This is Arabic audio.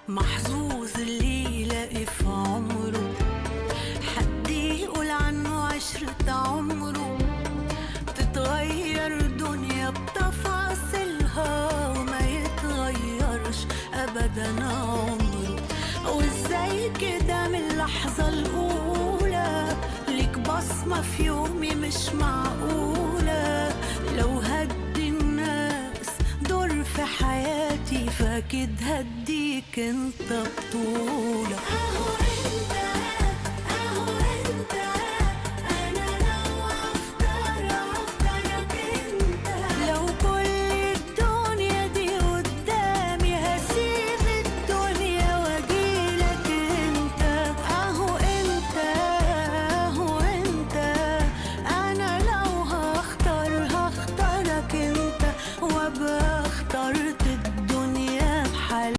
محظوظ اللي يلاقي في عمره حد يقول عنه عشرة عمره. تتغير دنيا بتفاصيلها وما يتغيرش أبدا عمره. وازاي كده من اللحظة الأولى ليك بصمة في يومي مش معقولة. لو هدي الناس دور في حياتي فأكيد هديك انت بطولة. اهو انت